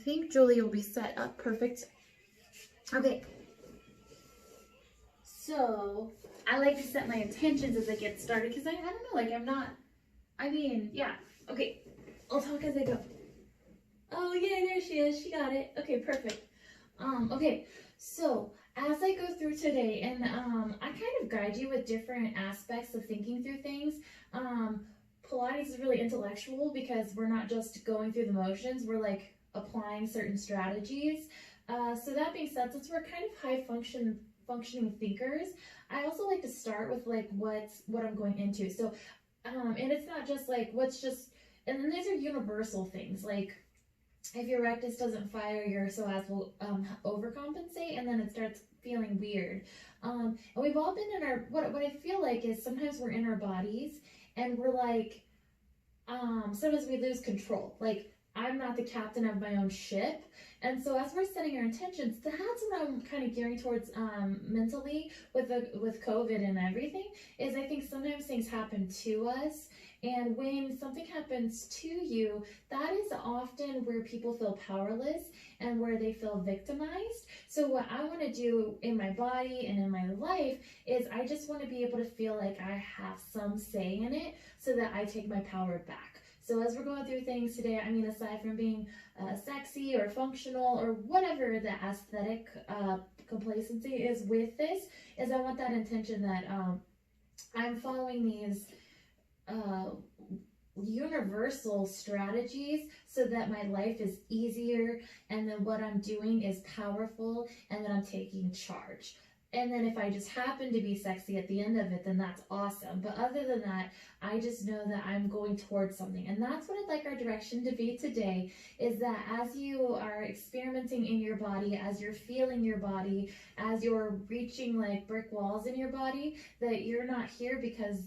think Julie will be set up perfect. Okay. So I like to set my intentions as I get started because I don't know, like yeah. Okay, I'll talk as I go. Oh, yeah, there she is. She got it. Okay, perfect. Okay, so as I go through today, and I kind of guide you with different aspects of thinking through things. Pilates is really intellectual because we're not just going through the motions, we're like applying certain strategies. So that being said, since we're kind of high functioning thinkers, I also like to start with like what I'm going into. So, and it's not just like and then these are universal things like, if your rectus doesn't fire, your psoas will overcompensate, and then it starts feeling weird. And we've all been in our, what I feel like is sometimes we're in our bodies and we're like, sometimes we lose control. Like, I'm not the captain of my own ship. And so as we're setting our intentions, that's what I'm kind of gearing towards mentally with COVID and everything, is I think sometimes things happen to us. And when something happens to you, that is often where people feel powerless and where they feel victimized. So what I want to do in my body and in my life is I just want to be able to feel like I have some say in it so that I take my power back. So as we're going through things today, I mean, aside from being sexy or functional or whatever the aesthetic complacency is with this, is I want that intention that I'm following these universal strategies so that my life is easier, and then what I'm doing is powerful, and then I'm taking charge. And then if I just happen to be sexy at the end of it, then that's awesome. But other than that, I just know that I'm going towards something. And that's what I'd like our direction to be today, is that as you are experimenting in your body, as you're feeling your body, as you're reaching like brick walls in your body, that you're not here because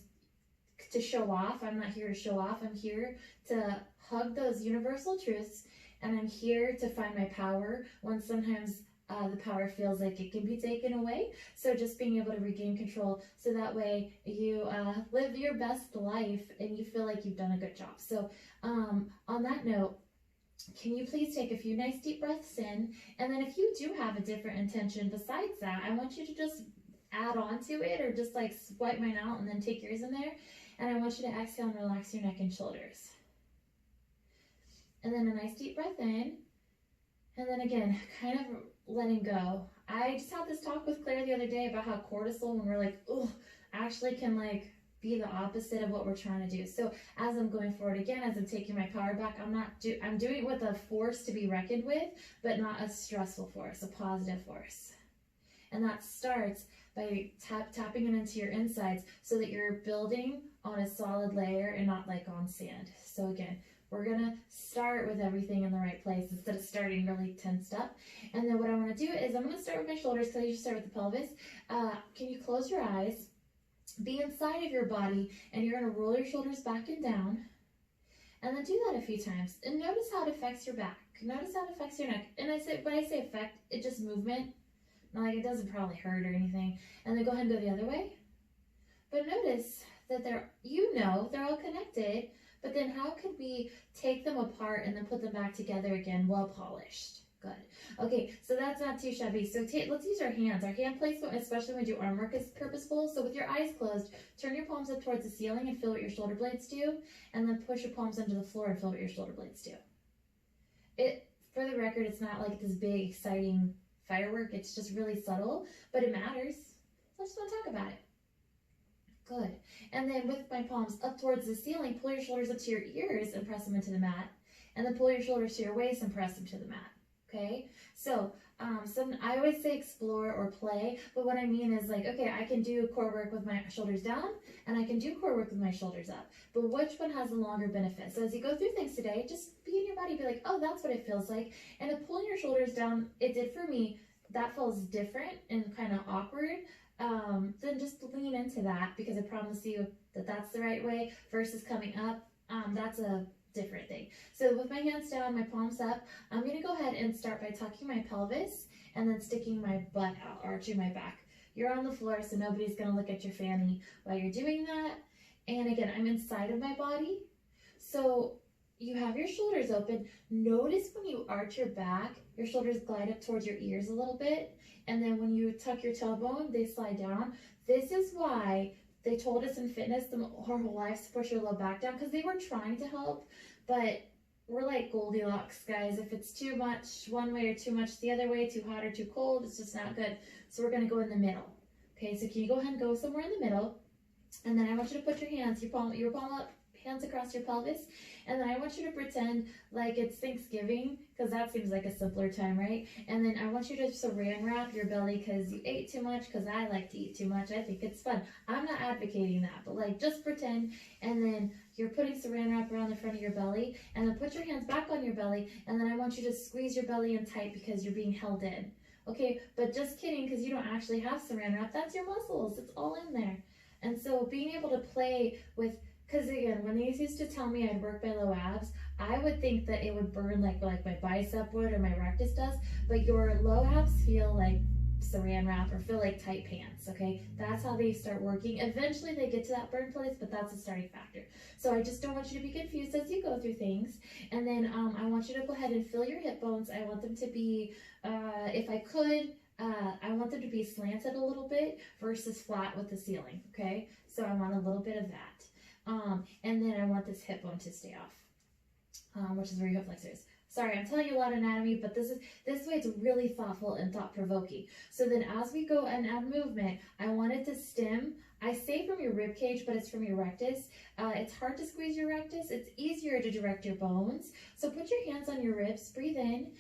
to show off. I'm not here to show off. I'm here to hug those universal truths, and I'm here to find my power when sometimes the power feels like it can be taken away. So just being able to regain control, so that way you live your best life and you feel like you've done a good job. So on that note, can you please take a few nice deep breaths in, and then if you do have a different intention besides that, I want you to just add on to it, or just like swipe mine out and then take yours in there. And I want you to exhale and relax your neck and shoulders. And then a nice deep breath in. And then again, kind of letting go. I just had this talk with Claire the other day about how cortisol, when we're like, oh, actually can like be the opposite of what we're trying to do. So as I'm going forward again, as I'm taking my power back, I'm doing it with a force to be reckoned with, but not a stressful force, a positive force. And that starts by tapping it into your insides so that you're building on a solid layer and not like on sand. So again, we're gonna start with everything in the right place instead of starting really tensed up. And then what I wanna do is I'm gonna start with my shoulders, because I usually start with the pelvis. Can you close your eyes, be inside of your body, and you're gonna roll your shoulders back and down. And then do that a few times. And notice how it affects your back. Notice how it affects your neck. And when I say affect, it's just movement. Not like it doesn't probably hurt or anything. And then go ahead and go the other way. But notice that they're all connected, but then how could we take them apart and then put them back together again, well polished? Good. Okay, so that's not too shabby. So let's use our hands. Our hand placement, especially when we do arm work, is purposeful. So with your eyes closed, turn your palms up towards the ceiling and feel what your shoulder blades do, and then push your palms into the floor and feel what your shoulder blades do. For the record, it's not like this big, exciting firework. It's just really subtle, but it matters. So I just want to talk about it. Good. And then with my palms up towards the ceiling, pull your shoulders up to your ears and press them into the mat. And then pull your shoulders to your waist and press them to the mat. Okay? So I always say explore or play, but what I mean is like, okay, I can do core work with my shoulders down, and I can do core work with my shoulders up. But which one has a longer benefit? So as you go through things today, just be in your body, be like, oh, that's what it feels like. And if pulling your shoulders down, it did for me, that feels different and kind of awkward. Then just lean into that, because I promise you that that's the right way, versus coming up. That's a different thing. So with my hands down, my palms up, I'm going to go ahead and start by tucking my pelvis and then sticking my butt out, arching my back. You're on the floor, so nobody's going to look at your fanny while you're doing that. And again, I'm inside of my body. So you have your shoulders open. Notice when you arch your back, your shoulders glide up towards your ears a little bit. And then when you tuck your tailbone, they slide down. This is why they told us in fitness our whole lives to push your low back down, because they were trying to help, but we're like Goldilocks, guys. If it's too much one way or too much the other way, too hot or too cold, it's just not good. So we're gonna go in the middle. Okay, so can you go ahead and go somewhere in the middle? And then I want you to put your hands, your palm up, hands across your pelvis. And then I want you to pretend like it's Thanksgiving, because that seems like a simpler time, right? And then I want you to saran wrap your belly because you ate too much, because I like to eat too much. I think it's fun. I'm not advocating that, but like just pretend. And then you're putting saran wrap around the front of your belly, and then put your hands back on your belly. And then I want you to squeeze your belly in tight because you're being held in. Okay, but just kidding, because you don't actually have saran wrap. That's your muscles. It's all in there. And so being able to play with, because again, when they used to tell me I'd work my low abs, I would think that it would burn like my bicep would or my rectus does, but your low abs feel like saran wrap or feel like tight pants, okay? That's how they start working. Eventually they get to that burn place, but that's a starting factor. So I just don't want you to be confused as you go through things. And then I want you to go ahead and feel your hip bones. I want them to be, if I could, I want them to be slanted a little bit versus flat with the ceiling, okay? So I want a little bit of that. And then I want this hip bone to stay off, which is where your hip flexor is. Sorry, I'm telling you a lot of anatomy, but this way it's really thoughtful and thought-provoking. So then as we go and add movement, I want it to stem. I say from your rib cage, but it's from your rectus. It's hard to squeeze your rectus. It's easier to direct your bones. So put your hands on your ribs, breathe in,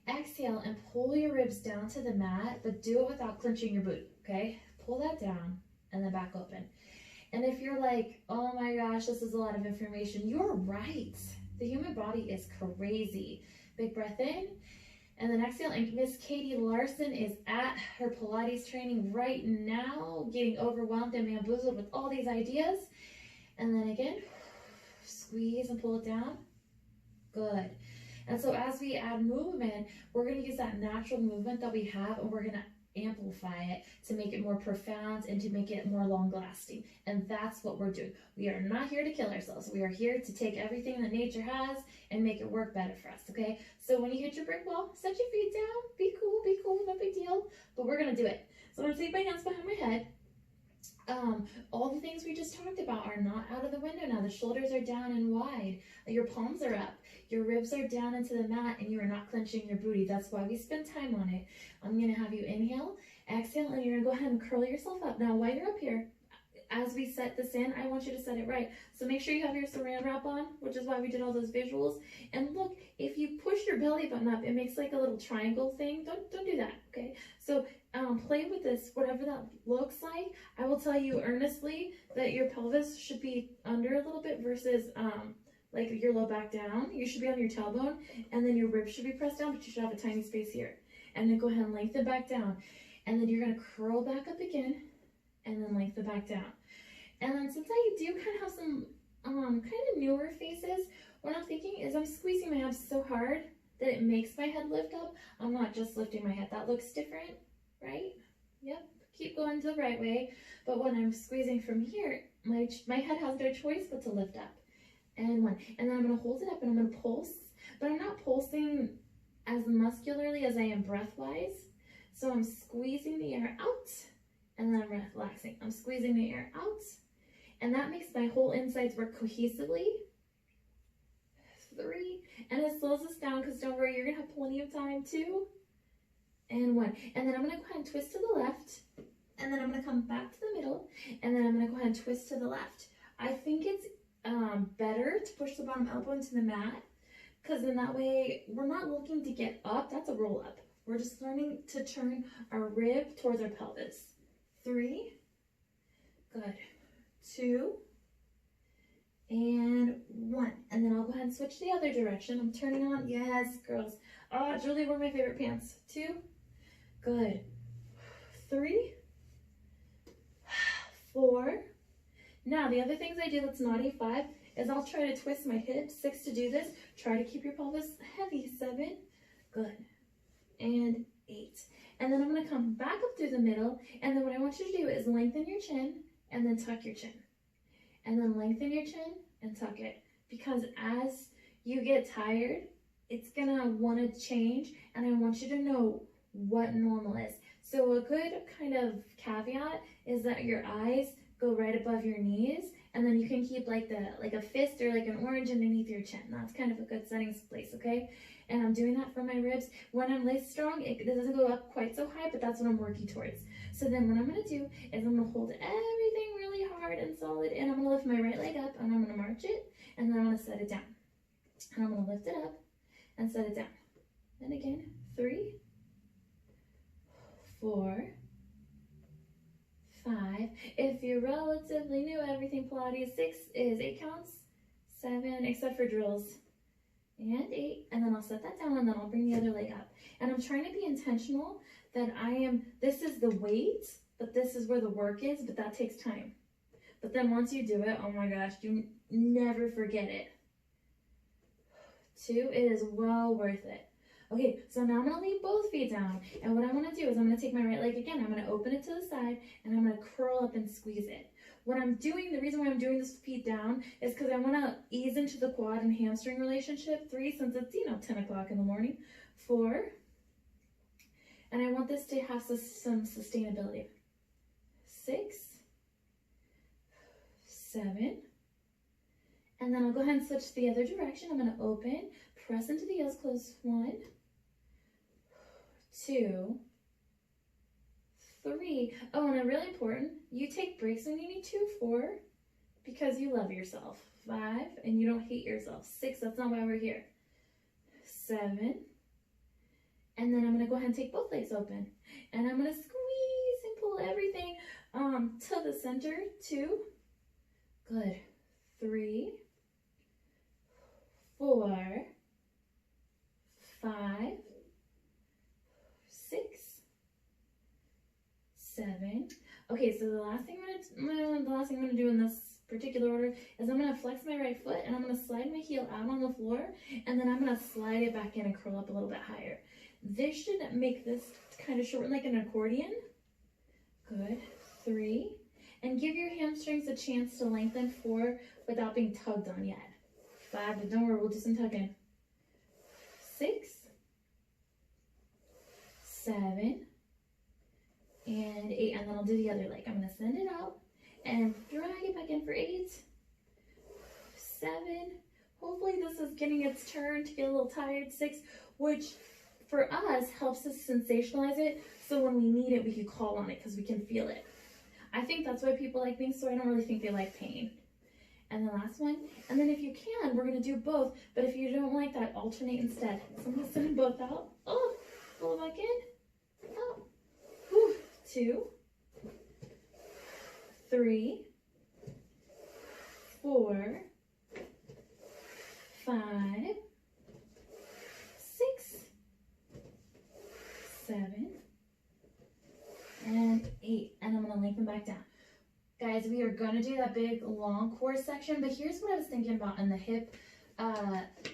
exhale, and pull your ribs down to the mat, but do it without clenching your boot, okay? Pull that down and then back open. And if you're like, oh my gosh, this is a lot of information, you're right. The human body is crazy. Big breath in, and then exhale. And Miss Katie Larson is at her Pilates training right now, getting overwhelmed and bamboozled with all these ideas. And then again, squeeze and pull it down. Good. And so as we add movement, we're going to use that natural movement that we have, and we're going to amplify it to make it more profound and to make it more long lasting. And that's what we're doing. We are not here to kill ourselves. We are here to take everything that nature has and make it work better for us, okay? So when you hit your brick wall, set your feet down, be cool, no big deal, but we're gonna do it. So I'm gonna take my hands behind my head. All the things we just talked about are not out of the window now. The shoulders are down and wide. Your palms are up. Your ribs are down into the mat, and you are not clenching your booty. That's why we spend time on it. I'm going to have you inhale, exhale, and you're going to go ahead and curl yourself up. Now, while you're up here, as we set this in, I want you to set it right. So make sure you have your saran wrap on, which is why we did all those visuals. And look, if you push your belly button up, it makes like a little triangle thing. Don't do that, okay? So play with this, whatever that looks like. I will tell you earnestly that your pelvis should be under a little bit versus like your low back down. You should be on your tailbone, and then your ribs should be pressed down, but you should have a tiny space here. And then go ahead and lengthen back down. And then you're gonna curl back up again, and then lengthen back down. And then since I do kind of have some kind of newer faces, what I'm thinking is I'm squeezing my abs so hard that it makes my head lift up. I'm not just lifting my head. That looks different, right? Yep, keep going the right way. But when I'm squeezing from here, my head has no choice but to lift up. And one, and then I'm gonna hold it up and I'm gonna pulse, but I'm not pulsing as muscularly as I am breath-wise. So I'm squeezing the air out, and then I'm relaxing. I'm squeezing the air out, and that makes my whole insides work cohesively. 3, and it slows us down, because don't worry, you're gonna have plenty of time. 2, and 1. And then I'm gonna go ahead and twist to the left, and then I'm gonna come back to the middle, and then I'm gonna go ahead and twist to the left. I think it's better to push the bottom elbow into the mat, because in that way we're not looking to get up. That's a roll up. We're just learning to turn our rib towards our pelvis. 3, good. 2, and 1. And then I'll go ahead and switch the other direction. I'm turning on. Yes, girls. Oh, Julie wore my favorite pants. 2, good. 3, 4. Now, the other things I do that's not A5 is I'll try to twist my hips. 6 to do this. Try to keep your pelvis heavy. 7, good. And 8. And then I'm going to come back up through the middle. And then what I want you to do is lengthen your chin and then tuck your chin. And then lengthen your chin and tuck it. Because as you get tired, it's gonna want to change, and I want you to know what normal is. So a good kind of caveat is that your eyes go right above your knees, and then you can keep like a fist or like an orange underneath your chin. That's kind of a good setting place, okay? And I'm doing that for my ribs. When I'm leg strong, it doesn't go up quite so high, but that's what I'm working towards. So then what I'm gonna do is I'm gonna hold everything really hard and solid, and I'm gonna lift my right leg up, and I'm gonna march it, and then I'm gonna set it down. And I'm gonna lift it up and set it down. And again, 3, 4, 5. If you're relatively new, everything Pilates, 6 is 8 counts, 7, except for drills, and 8. And then I'll set that down, and then I'll bring the other leg up. And I'm trying to be intentional that this is the weight, but this is where the work is, but that takes time. But then once you do it, oh my gosh, you never forget it. 2, it is well worth it. Okay, so now I'm gonna leave both feet down, and what I'm gonna do is I'm gonna take my right leg again, I'm gonna open it to the side, and I'm gonna curl up and squeeze it. What I'm doing, the reason why I'm doing this feet down is because I wanna ease into the quad and hamstring relationship. 3, since it's, 10 o'clock in the morning. 4, and I want this to have some sustainability. 6, 7, and then I'll go ahead and switch the other direction. I'm gonna open, press into the heels, close. 1, 2, 3. Oh, and really important, you take breaks when you need to. 4, because you love yourself. 5, and you don't hate yourself. 6, that's not why we're here. 7, and then I'm gonna go ahead and take both legs open, and I'm gonna squeeze and pull everything to the center. 2, good. 3, 4, 5, 6, 7. Okay, so the last thing I'm gonna do in this particular order is I'm gonna flex my right foot, and I'm gonna slide my heel out on the floor, and then I'm gonna slide it back in and curl up a little bit higher. This should make this kind of short, like an accordion. Good. 3, and give your hamstrings a chance to lengthen. 4, without being tugged on yet. 5, but don't worry, we'll do some tugging. 6, 7, and 8, and then I'll do the other leg. I'm gonna send it out and drag it back in for 8, 7. Hopefully this is getting its turn to get a little tired. 6, which for us helps us sensationalize it, so when we need it, we can call on it because we can feel it. I think that's why people like me, so I don't really think they like pain. And the last one, and then if you can, we're gonna do both, but if you don't like that, alternate instead. So I'm gonna send them both out. Oh, pull it back in, out. Whew. 2, 3, 4, 5, 6, 7, and 8. And I'm gonna lengthen back down. Guys, we are gonna do that big long core section, but here's what I was thinking about in the hip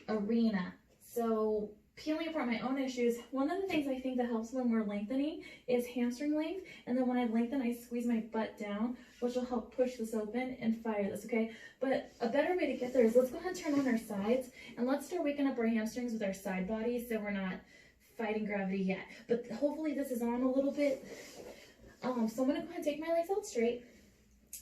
arena. So peeling apart my own issues, one of the things I think that helps when we're lengthening is hamstring length, and then when I lengthen, I squeeze my butt down, which will help push this open and fire this, okay? But a better way to get there is let's go ahead and turn on our sides, and let's start waking up our hamstrings with our side bodies so we're not fighting gravity yet. But hopefully this is on a little bit. So I'm gonna go ahead and take my legs out straight,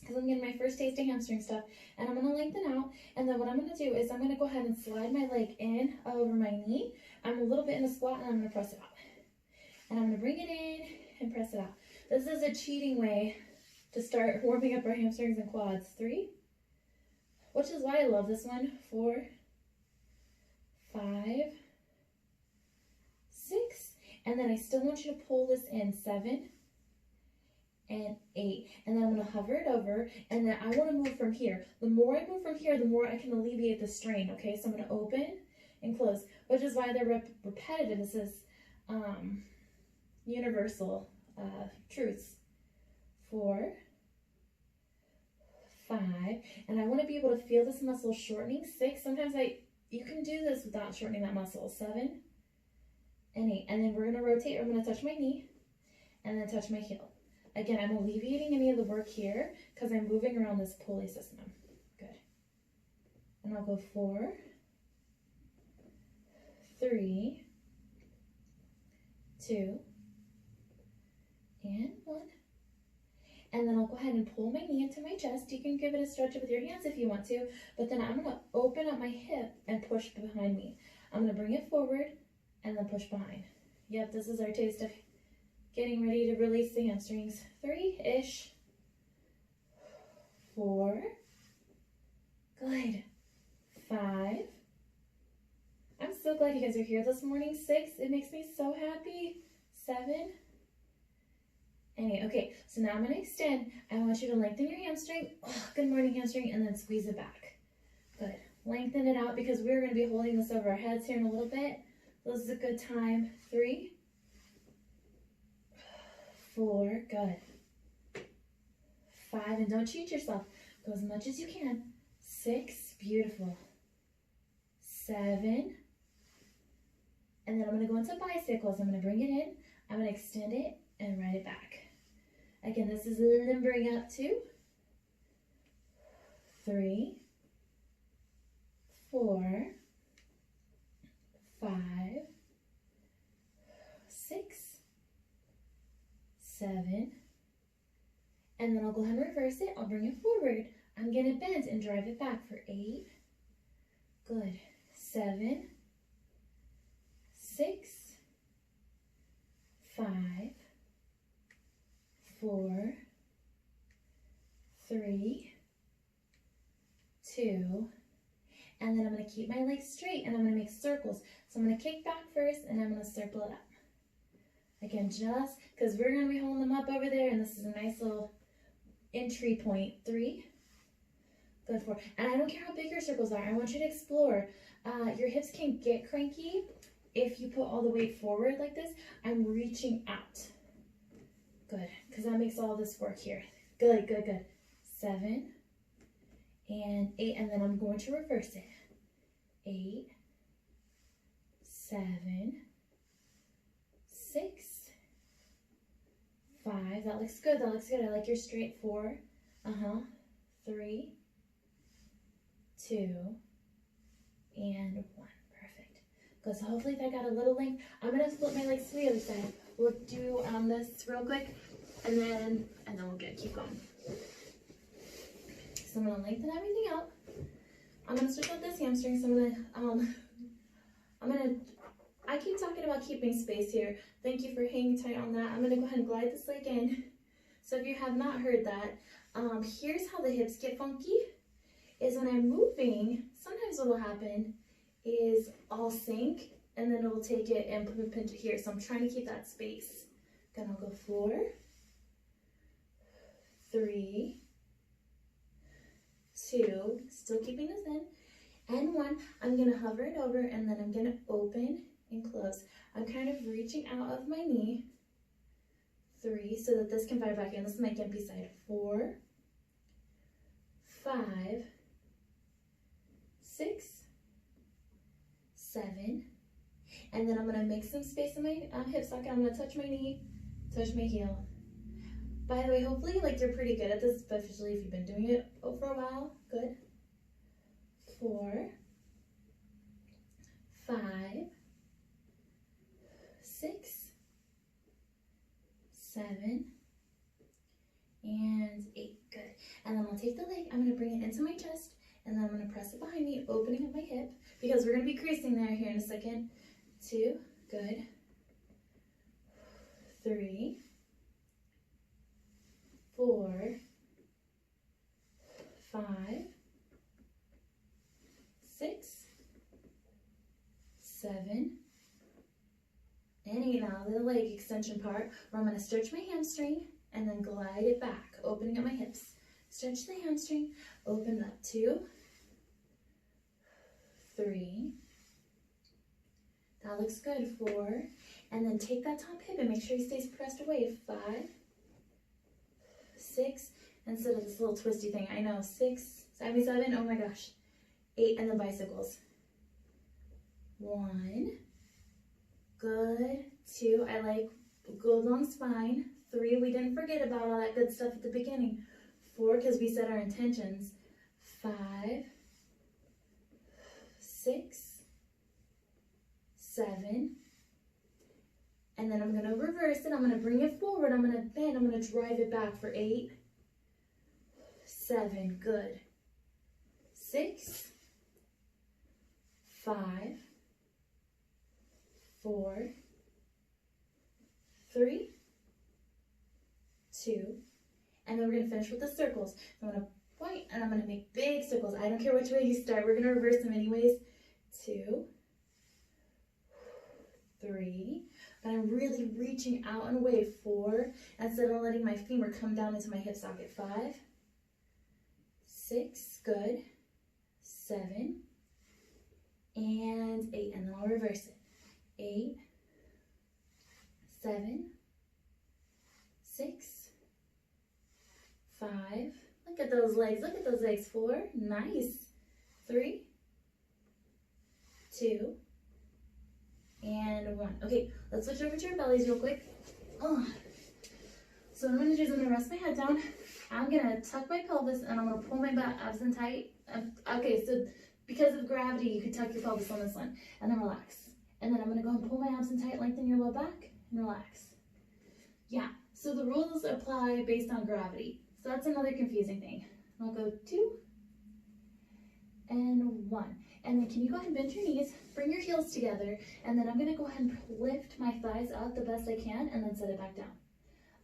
because I'm getting my first taste of hamstring stuff, and I'm going to lengthen out, and then what I'm going to do is I'm going to go ahead and slide my leg in over my knee. I'm a little bit in a squat, and I'm going to press it out, and I'm going to bring it in and press it out. This is a cheating way to start warming up our hamstrings and quads. 3, which is why I love this one. 4, 5, 6, and then I still want you to pull this in. 7, and 8, and then I'm going to hover it over, and then I want to move from here. The more I move from here, the more I can alleviate the strain, okay? So I'm going to open and close, which is why they're repetitive. This is universal truths. 4, 5, and I want to be able to feel this muscle shortening. 6, sometimes you can do this without shortening that muscle. 7, and 8, and then we're going to rotate. I'm going to touch my knee, and then touch my heel. Again, I'm alleviating any of the work here because I'm moving around this pulley system. Good. And I'll go 4, 3, 2, and 1. And then I'll go ahead and pull my knee into my chest. You can give it a stretch with your hands if you want to, but then I'm going to open up my hip and push behind me. I'm going to bring it forward and then push behind. Yep, this is our taste of getting ready to release the hamstrings. 3-ish. 4. Good. 5. I'm so glad you guys are here this morning. 6. It makes me so happy. 7. And 8. Okay, so now I'm going to extend. I want you to lengthen your hamstring. Oh, good morning, hamstring. And then squeeze it back. Good. Lengthen it out because we're going to be holding this over our heads here in a little bit. This is a good time. 3. 4. Good. 5. And don't cheat yourself. Go as much as you can. 6. Beautiful. 7. And then I'm going to go into bicycles. I'm going to bring it in. I'm going to extend it and ride it back. Again, this is limbering up. 2. 3. 4. 5. 6. 7. And then I'll go ahead and reverse it. I'll bring it forward. I'm going to bend and drive it back for 8. Good. 7. 6. 5. 4. 3. 2. And then I'm going to keep my legs straight and I'm going to make circles. So I'm going to kick back first and I'm going to circle it up. Again, just because we're going to be holding them up over there, and this is a nice little entry point. 3. Good. 4. And I don't care how big your circles are. I want you to explore. Your hips can get cranky if you put all the weight forward like this. I'm reaching out. Good. Because that makes all this work here. Good, good, good. 7 and 8. And then I'm going to reverse it. 8, 7, 6, 5. That looks good. That looks good. I like your straight. 4. 3, 2, and 1. Perfect. Good. So hopefully that got a little length. I'm gonna flip my legs to the other side. We'll do this real quick, and then we'll keep going. So I'm gonna lengthen everything out. I'm gonna stretch out this hamstring. So I keep talking about keeping space here. Thank you for hanging tight on that. I'm gonna go ahead and glide this leg in. So if you have not heard that, here's how the hips get funky. Is when I'm moving, sometimes what will happen is I'll sink and then it'll take it and put it into here. So I'm trying to keep that space. Then I'll go 4, 3, 2, still keeping this in, and 1. I'm gonna hover it over and then I'm gonna open and close. I'm kind of reaching out of my knee. 3, so that this can fire back in. This is my gimpy side. 4, 5, 6, 7, and then I'm going to make some space in my hip socket. I'm going to touch my knee, touch my heel. By the way, hopefully you're pretty good at this, especially if you've been doing it for a while. Good. 4, 5, 6, 7, and 8. Good. And then I'll take the leg, I'm going to bring it into my chest, and then I'm going to press it behind me, opening up my hip, because we're going to be creasing there here in a second. 2. Good. 3, 4, 5, 6, 7, and 8. Now the leg extension part, where I'm going to stretch my hamstring and then glide it back, opening up my hips. Stretch the hamstring, open up. 2, 3. That looks good. 4, and then take that top hip and make sure he stays pressed away. 5, 6, instead of this little twisty thing. I know. 6, 7. Oh my gosh. 8, and then bicycles. 1. Good. 2. I like good long spine. 3. We didn't forget about all that good stuff at the beginning. 4, because we set our intentions. 5, 6, 7, gonna bring it forward. I'm gonna bend. I'm gonna drive it back for 8, 7, good. 6, 5, 4, 3, 2, and then we're gonna finish with the circles. So I'm gonna point and I'm gonna make big circles. I don't care which way you start. We're gonna reverse them anyways. 2, 3, but I'm really reaching out and away. 4, instead of letting my femur come down into my hip socket. 5, 6, good. 7, and 8, and then I'll reverse it. 8, 7, 6, 5, look at those legs, 4, nice. 3, 2, and 1. Okay, let's switch over to our bellies real quick. So what I'm gonna do is I'm gonna rest my head down. I'm gonna tuck my pelvis and I'm gonna pull my butt abs in tight. Okay, so because of gravity, you could tuck your pelvis on this one and then relax. And then I'm gonna go and pull my abs in tight, lengthen your low back, and relax. Yeah, so the rules apply based on gravity. So that's another confusing thing. I'll go 2 and 1. And then can you go ahead and bend your knees, bring your heels together, and then I'm gonna go ahead and lift my thighs up the best I can and then set it back down.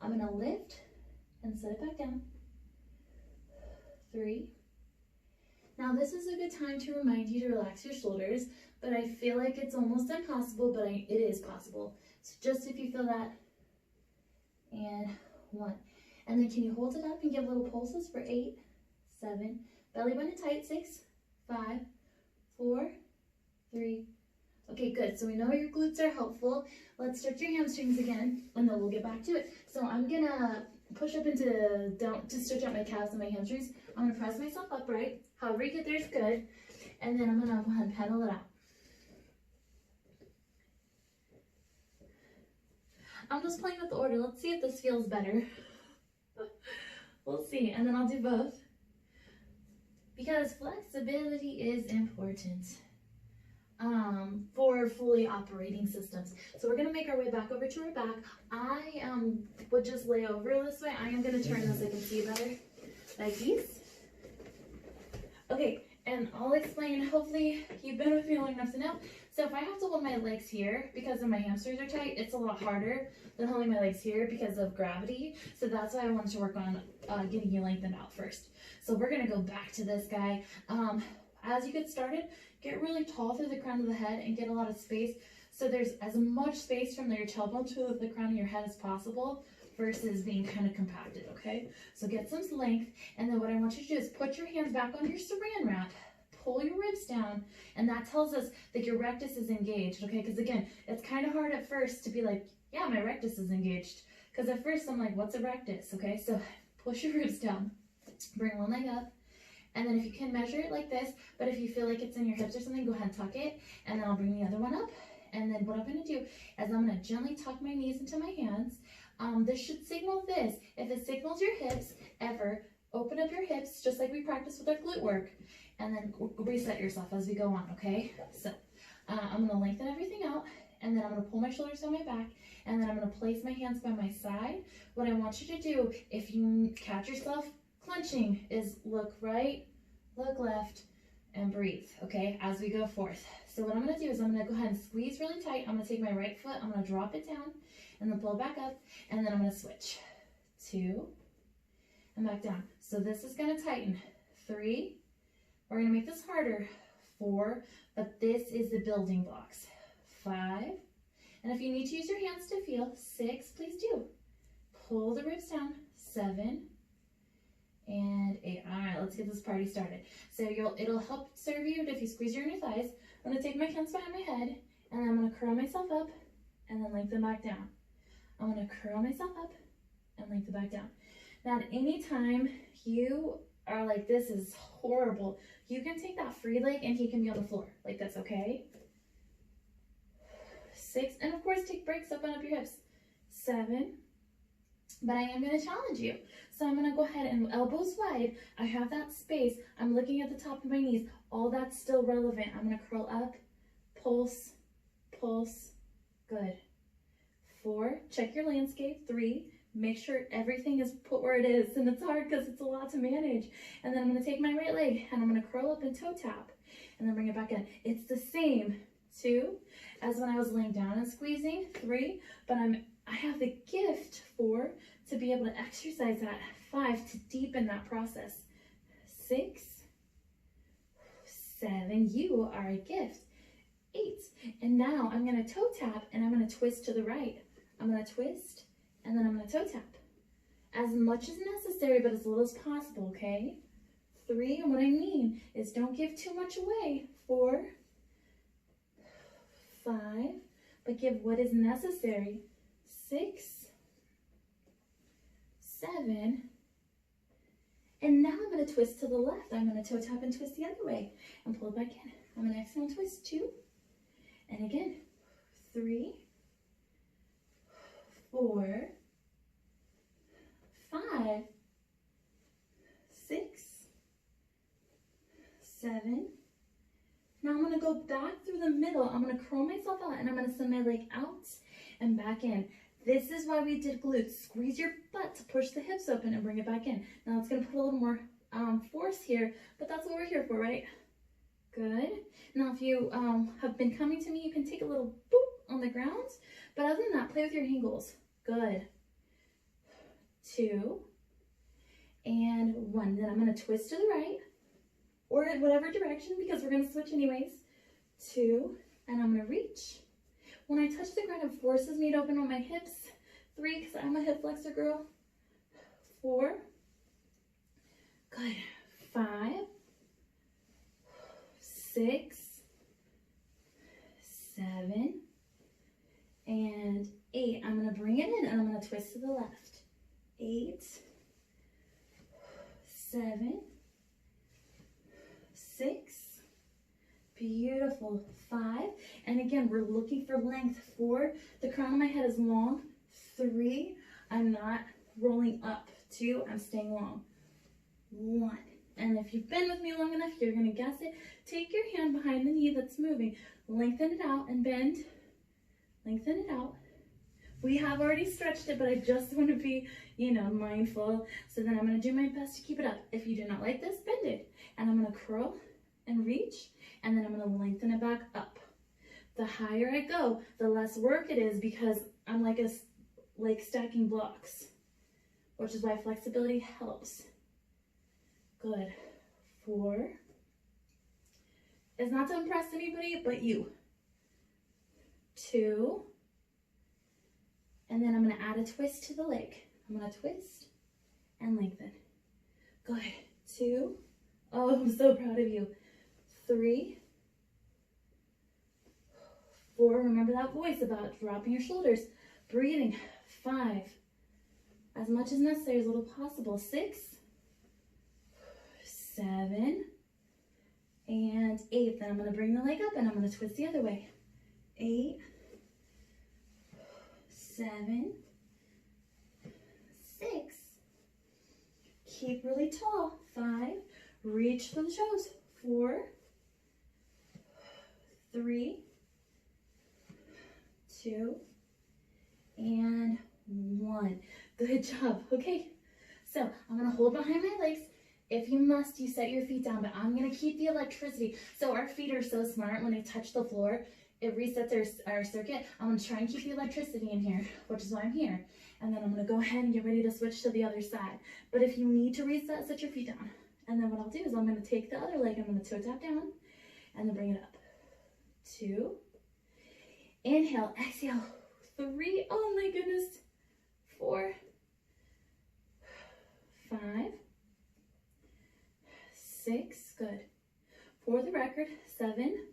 I'm gonna lift and set it back down. 3. Now this is a good time to remind you to relax your shoulders, but I feel like it's almost impossible, but it is possible. So just if you feel that, and 1. And then can you hold it up and give little pulses for 8, 7, belly button tight, 6, 5, 4, 3. Okay, good. So we know your glutes are helpful. Let's stretch your hamstrings again, and then we'll get back to it. So I'm gonna push up into down to stretch out my calves and my hamstrings. I'm gonna press myself upright. However you get there is good. And then I'm gonna go ahead and pedal it out. I'm just playing with the order. Let's see if this feels better. We'll see. And then I'll do both. Because flexibility is important for fully operating systems. So we're gonna make our way back over to our back. I would just lay over this way. I am gonna turn this so I can see better, like these. Okay, and I'll explain. Hopefully you've been with me long enough to know. So if I have to hold my legs here because my hamstrings are tight, it's a lot harder than holding my legs here because of gravity. So that's why I wanted to work on getting you lengthened out first. So we're gonna go back to this guy. As you get started, get really tall through the crown of the head and get a lot of space. So there's as much space from your tailbone to the crown of your head as possible versus being kind of compacted, okay? So get some length, and then what I want you to do is put your hands back on your saran wrap, pull your ribs down, and that tells us that your rectus is engaged, okay? Because again, it's kind of hard at first to be like, yeah, my rectus is engaged. Because at first I'm like, what's a rectus, okay? So push your ribs down, bring one leg up, and then if you can measure it like this, but if you feel like it's in your hips or something, go ahead and tuck it, and then I'll bring the other one up. And then what I'm gonna do is I'm gonna gently tuck my knees into my hands. This should signal this. If it signals your hips, open up your hips, just like we practiced with our glute work, and then reset yourself as we go on, okay? So I'm gonna lengthen everything out, and then I'm gonna pull my shoulders down my back, and then I'm gonna place my hands by my side. What I want you to do, if you catch yourself clenching, is look right, look left, and breathe, okay, as we go forth. So what I'm gonna do is I'm gonna go ahead and squeeze really tight. I'm gonna take my right foot, I'm gonna drop it down, and then pull it back up, and then I'm gonna switch. 2, and back down. So this is gonna tighten. 3, we're gonna make this harder. 4, but this is the building blocks. 5, and if you need to use your hands to feel, 6, please do. Pull the ribs down. 7, and 8. All right, let's get this party started. So it'll help serve you if you squeeze your inner thighs. I'm gonna take my hands behind my head, and I'm gonna curl myself up, and then lengthen back down. I'm gonna curl myself up, and lengthen back down. Now, at any time you are like, this is horrible, you can take that free leg, and he can be on the floor, like this, okay? 6, and of course, take breaks, open up your hips. 7, but I am gonna challenge you. So I'm gonna go ahead and elbows wide. I have that space. I'm looking at the top of my knees. All that's still relevant. I'm gonna curl up, pulse, pulse, good. 4, check your landscape. 3, make sure everything is put where it is, and it's hard because it's a lot to manage. And then I'm going to take my right leg and I'm going to curl up and toe tap and then bring it back in. It's the same 2 as when I was laying down and squeezing. 3, but I have the gift 4 to be able to exercise that. 5 to deepen that process. 6, 7, you are a gift. 8, and now I'm going to toe tap and I'm going to twist to the right. I'm going to twist and then I'm going to toe tap. As much as necessary, but as little as possible, okay? 3, and what I mean is don't give too much away. 4, 5, but give what is necessary. 6, 7, and now I'm going to twist to the left. I'm going to toe tap and twist the other way and pull it back in. I'm going to exhale and twist 2, and again, 3, 4, 5, 6, 7. Now I'm going to go back through the middle. I'm going to curl myself out and I'm going to send my leg out and back in. This is why we did glutes. Squeeze your butt to push the hips open and bring it back in. Now it's going to put a little more force here, but that's what we're here for, right? Good. Now if you have been coming to me, you can take a little boop on the ground, but other than that, play with your ankles. Good. 2, and 1. Then I'm going to twist to the right, or in whatever direction, because we're going to switch anyways. 2, and I'm going to reach. When I touch the ground, it forces me to open on my hips. 3, because I'm a hip flexor girl. 4, good. 5, 6, 7, and 8. I'm going to bring it in and I'm going to twist to the left. 8, 7, 6, beautiful. 5, and again, we're looking for length. 4, the crown of my head is long. 3, I'm not rolling up. 2, I'm staying long. 1, and if you've been with me long enough, you're going to guess it. Take your hand behind the knee that's moving. Lengthen it out and bend. Lengthen it out. We have already stretched it, but I just want to be, mindful. So then I'm going to do my best to keep it up. If you do not like this, bend it. And I'm going to curl and reach, and then I'm going to lengthen it back up. The higher I go, the less work it is, because I'm like stacking blocks, which is why flexibility helps. Good. 4. It's not to impress anybody but you. 2. And then I'm going to add a twist to the leg. I'm going to twist and lengthen. Good. 2. Oh, I'm so proud of you. 3. 4. Remember that voice about dropping your shoulders. Breathing. 5. As much as necessary, as little possible. 6. 7. And 8. Then I'm going to bring the leg up and I'm going to twist the other way. 8. 7. 6. Keep really tall. 5. Reach for the toes. 4. 3. 2. And 1. Good job. Okay. So I'm going to hold behind my legs. If you must, you set your feet down, but I'm going to keep the electricity. So our feet are so smart. When they touch the floor, it resets our circuit. I'm going to try and keep the electricity in here, which is why I'm here. And then I'm going to go ahead and get ready to switch to the other side. But if you need to reset, set your feet down. And then what I'll do is I'm going to take the other leg, I'm going to toe tap down, and then bring it up. 2. Inhale, exhale. 3. Oh my goodness. 4. 5. 6. Good. For the record, 7.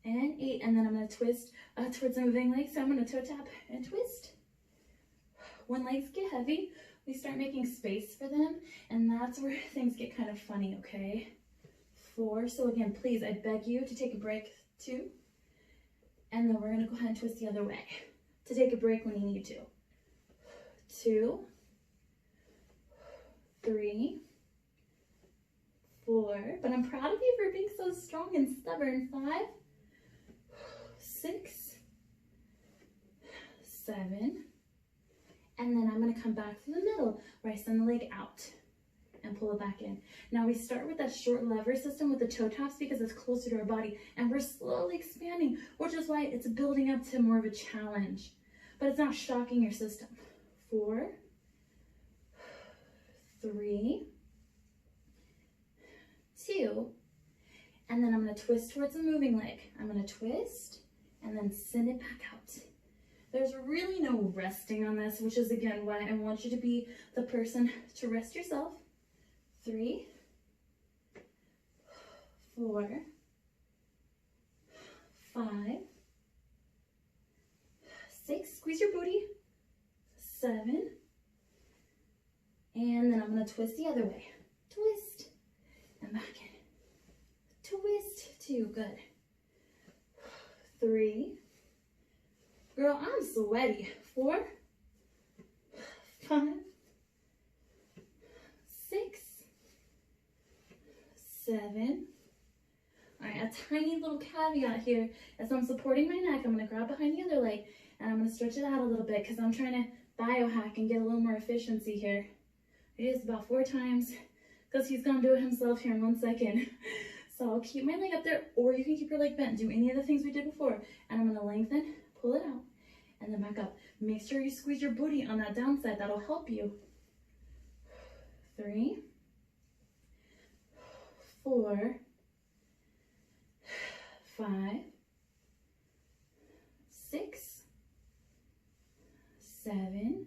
And 8. And then I'm going to twist towards the moving leg. So I'm going to toe tap and twist. When legs get heavy, we start making space for them. And that's where things get kind of funny, okay? 4. So again, please, I beg you to take a break. 2. And then we're going to go ahead and twist the other way to take a break when you need to. 2. 3. 4. But I'm proud of you for being so strong and stubborn. 5. 6. 7. And then I'm gonna come back to the middle where I send the leg out and pull it back in. Now we start with that short lever system with the toe taps because it's closer to our body, and we're slowly expanding, which is why it's building up to more of a challenge, but it's not shocking your system. 4, 3, 2, and then I'm going to twist towards the moving leg. I'm going to twist and then send it back out. There's really no resting on this, which is again why I want you to be the person to rest yourself. 3, 4, 5, 6, squeeze your booty, 7, and then I'm going to twist the other way. Twist, and back in. Twist, 2, good. 3, girl, I'm sweaty. 4, 5, 6, 7. All right, a tiny little caveat here. As I'm supporting my neck, I'm going to grab behind the other leg, and I'm going to stretch it out a little bit because I'm trying to biohack and get a little more efficiency here. It is about 4 times because he's going to do it himself here in 1 second. So I'll keep my leg up there, or you can keep your leg bent. Do any of the things we did before. And I'm going to lengthen, pull it out, and then back up. Make sure you squeeze your booty on that downside. That'll help you. 3, 4, 5, 6, 7,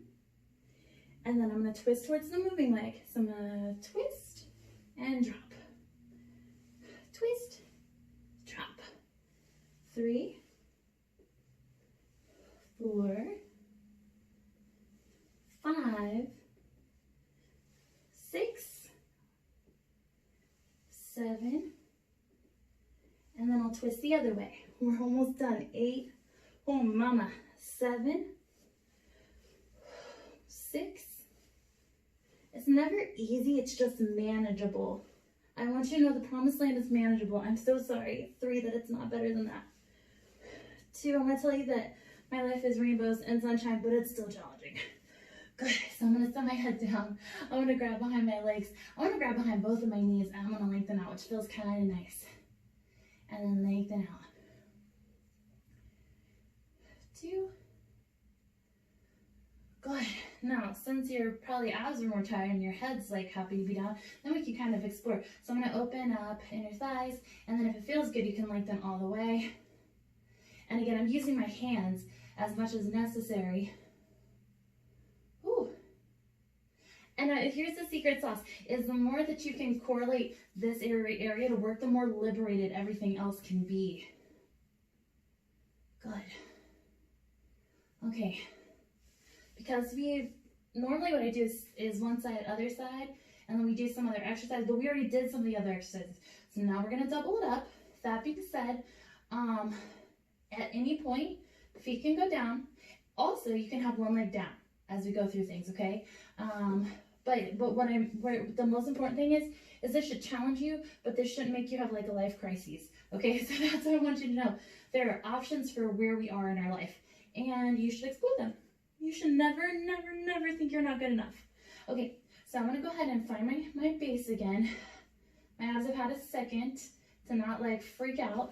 and then I'm going to twist towards the moving leg. So I'm going to twist and drop. Twist, drop. 3, 4, 5, 6, 7, and then I'll twist the other way. We're almost done. 8, oh mama, 7, 6. It's never easy, it's just manageable. I want you to know the promised land is manageable. I'm so sorry. 3, that it's not better than that. 2, I'm gonna tell you that my life is rainbows and sunshine, but it's still challenging. Good, so I'm gonna set my head down. I'm gonna grab behind my legs. I'm gonna grab behind both of my knees, and I'm gonna lengthen out, which feels kind of nice. And then lengthen out. 2. Good. Now, since your probably abs are more tired and your head's like happy to be down, then we can kind of explore. So I'm going to open up inner thighs, and then if it feels good, you can lengthen all the way. And again, I'm using my hands as much as necessary. Ooh. And here's the secret sauce, is the more that you can correlate this area to work, the more liberated everything else can be. Good. Okay. Because normally what I do is one side, other side, and then we do some other exercise, but we already did some of the other exercises. So now we're gonna double it up. That being said, at any point, feet can go down. Also, you can have one leg down as we go through things, okay? But the most important thing is this should challenge you, but this shouldn't make you have like a life crisis, okay? So that's what I want you to know. There are options for where we are in our life, and you should explore them. You should never, never, never think you're not good enough. Okay, so I'm gonna go ahead and find my base again. My abs have had a second to not like freak out.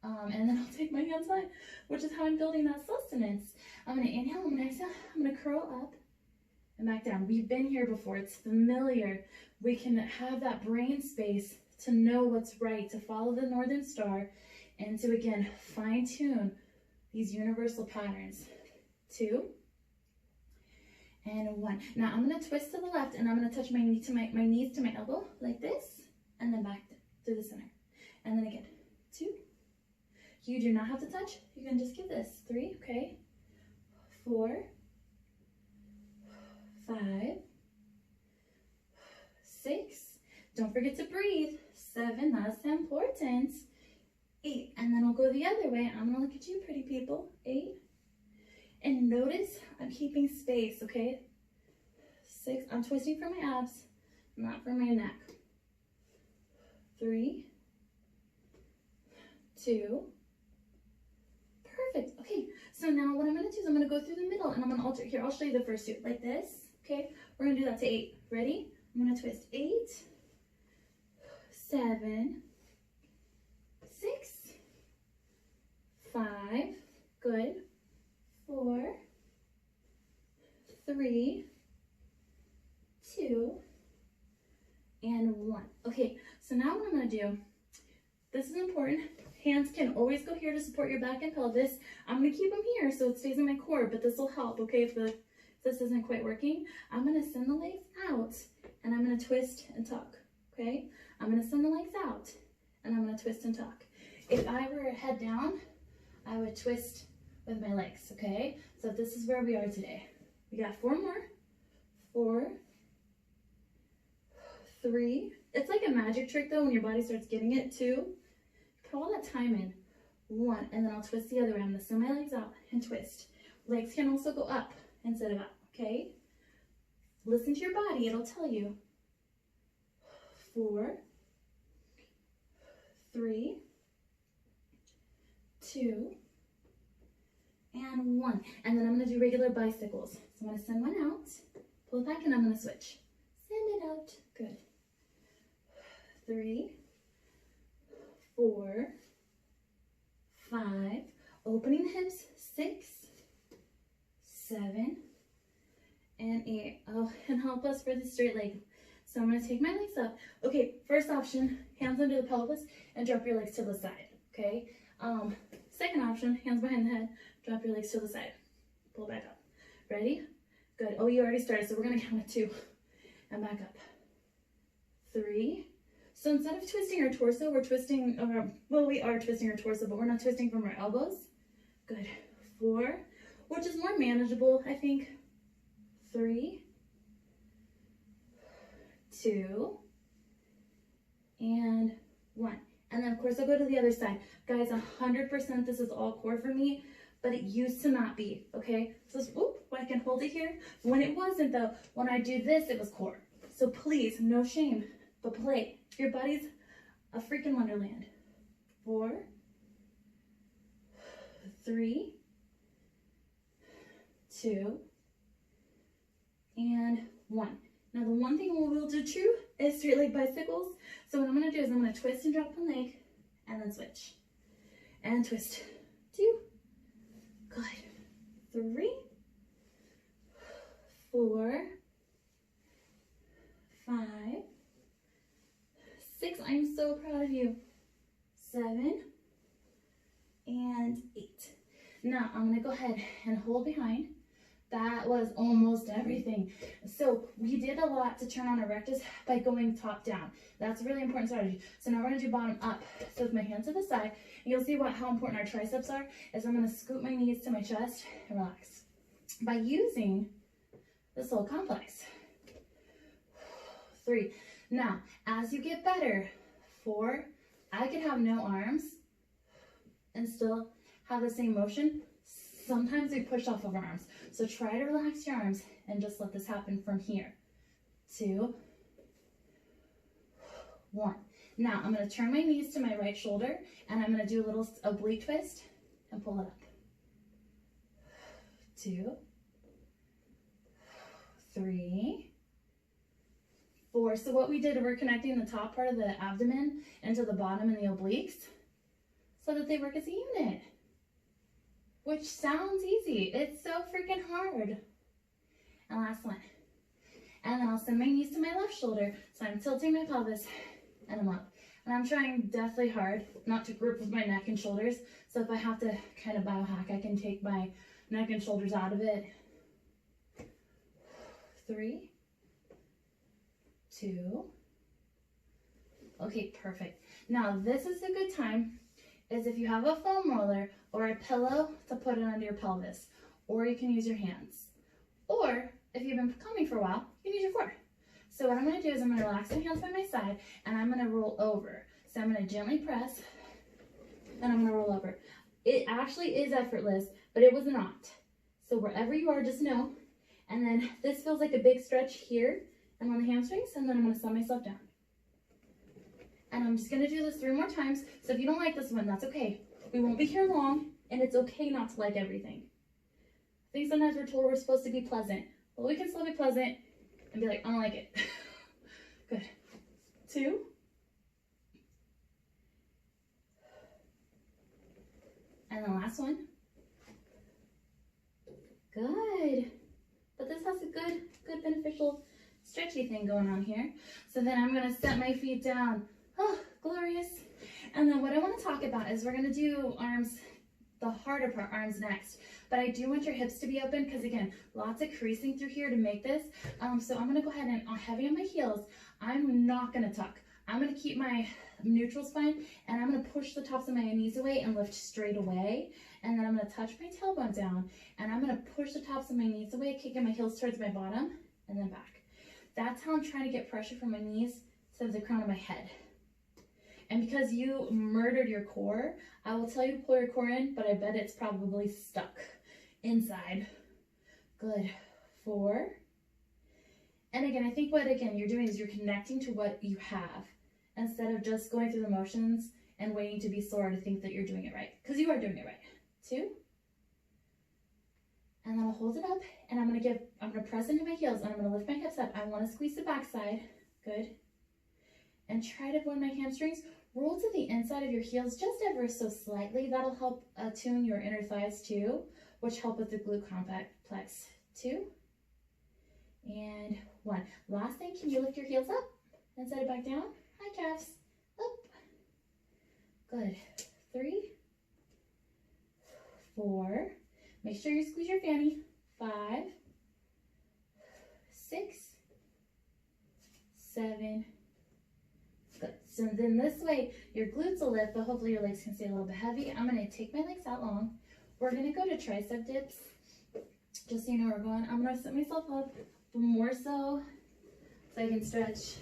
And then I'll take my hands high, which is how I'm building that sustenance. I'm gonna inhale, I'm gonna exhale, I'm gonna curl up and back down. We've been here before, it's familiar. We can have that brain space to know what's right, to follow the Northern Star, and to again, fine tune these universal patterns. 2, and 1. Now I'm gonna twist to the left, and I'm gonna touch my knees to my elbow like this, and then back through the center. And then again, 2. You do not have to touch. You can just give this. 3, okay. 4, 5, 6. Don't forget to breathe. 7, that's important. 8, and then I'll go the other way. I'm gonna look at you, pretty people. 8. And notice I'm keeping space, okay? 6, I'm twisting for my abs, not for my neck. 3, 2, perfect. Okay, So now what I'm gonna do is I'm gonna go through the middle and I'm gonna alternate. Here, I'll show you the first two, like this, okay? We're gonna do that to 8. Ready? I'm gonna twist 8, 7, 6, 5, good, 4, 3, 2, and 1. Okay, so now what I'm gonna do, this is important. Hands can always go here to support your back and pelvis. I'm gonna keep them here so it stays in my core, but this will help, okay, if this isn't quite working. I'm gonna send the legs out and I'm gonna twist and tuck, okay? I'm gonna send the legs out and I'm gonna twist and tuck. If I were head down, I would twist with my legs, okay? So this is where we are today. We got 4 more. 4, 3. It's like a magic trick though when your body starts getting it. 2. Put all that time in. 1, and then I'll twist the other way. I'm gonna send my legs out and twist. Legs can also go up instead of out, okay? Listen to your body, it'll tell you. 4, 3, 2, and 1. And then I'm gonna do regular bicycles. So I'm gonna send one out, pull it back, and I'm gonna switch. Send it out, good. 3, 4, 5, opening the hips, 6, 7, and 8. Oh, and help us for the straight leg. So I'm gonna take my legs up. Okay, first option, hands under the pelvis and drop your legs to the side, okay? Second option, hands behind the head, drop your legs to the side. Pull back up. Ready? Good. Oh, you already started, so we're gonna count to 2 and back up. 3. So instead of twisting our torso, we're twisting, well, we are twisting our torso, but we're not twisting from our elbows. Good. 4, which is more manageable, I think. 3, 2, and 1. And then of course I'll go to the other side. Guys, 100% this is all core for me, but it used to not be, okay? So, I can hold it here. When it wasn't though, when I do this, it was core. So please, no shame, but play. Your body's a freaking wonderland. 4, 3, 2, and 1. Now the one thing we will do true is straight leg bicycles. So what I'm gonna do is I'm gonna twist and drop one leg and then switch. And twist. 2, good. 3, 4, 5, 6. I'm so proud of you. 7, and 8. Now I'm gonna go ahead and hold behind. That was almost everything. So we did a lot to turn on our rectus by going top down. That's a really important strategy. So now we're gonna do bottom up. So with my hands to the side, and you'll see how important our triceps are, is I'm gonna scoop my knees to my chest and relax. By using this little complex. 3. Now, as you get better, 4, I could have no arms and still have the same motion. Sometimes we push off of our arms. So try to relax your arms and just let this happen from here. 2, 1. Now I'm going to turn my knees to my right shoulder and I'm going to do a little oblique twist and pull it up. 2, 3, 4. So what we did, we're connecting the top part of the abdomen into the bottom and the obliques so that they work as a unit. Which sounds easy. It's so freaking hard. And last one. And then I'll send my knees to my left shoulder. So I'm tilting my pelvis and I'm up. And I'm trying deathly hard not to grip with my neck and shoulders. So if I have to kind of biohack, I can take my neck and shoulders out of it. 3, 2. Okay, perfect. Now this is a good time is if you have a foam roller or a pillow to put it under your pelvis, or you can use your hands. Or if you've been coming for a while, you can use your floor. So what I'm gonna do is I'm gonna relax my hands by my side and I'm gonna roll over. So I'm gonna gently press and I'm gonna roll over. It actually is effortless, but it was not. So wherever you are, just know. And then this feels like a big stretch here and on the hamstrings, and then I'm gonna set myself down. And I'm just gonna do this 3 more times. So if you don't like this one, that's okay. We won't be here long. And it's okay not to like everything. I think sometimes we're told we're supposed to be pleasant. Well, we can still be pleasant and be like, I don't like it. Good. 2. And the last one. Good. But this has a good beneficial stretchy thing going on here. So then I'm gonna set my feet down. Oh, glorious. And then what I want to talk about is we're gonna do arms, the harder part, arms next. But I do want your hips to be open because again, lots of creasing through here to make this. So I'm gonna go ahead and heavy on my heels. I'm not gonna tuck. I'm gonna keep my neutral spine and I'm gonna push the tops of my knees away and lift straight away. And then I'm gonna touch my tailbone down and I'm gonna push the tops of my knees away, kicking my heels towards my bottom and then back. That's how I'm trying to get pressure from my knees to the crown of my head. And because you murdered your core, I will tell you to pull your core in, but I bet it's probably stuck inside. Good. 4. And again, I think what you're doing is you're connecting to what you have instead of just going through the motions and waiting to be sore to think that you're doing it right, because you are doing it right. 2. And then I'll hold it up and I'm gonna press into my heels and I'm gonna lift my hips up. I want to squeeze the backside. Good. And try to blend my hamstrings. Roll to the inside of your heels just ever so slightly. That'll help tune your inner thighs too, which help with the glute complex. 2. And 1. Last thing, can you lift your heels up and set it back down? Hi, calves. Up. Good. 3. 4. Make sure you squeeze your fanny. 5. 6. 7. Good. So then this way, your glutes will lift, but hopefully your legs can stay a little bit heavy. I'm going to take my legs out long. We're going to go to tricep dips. Just so you know where we're going. I'm going to set myself up more so I can stretch.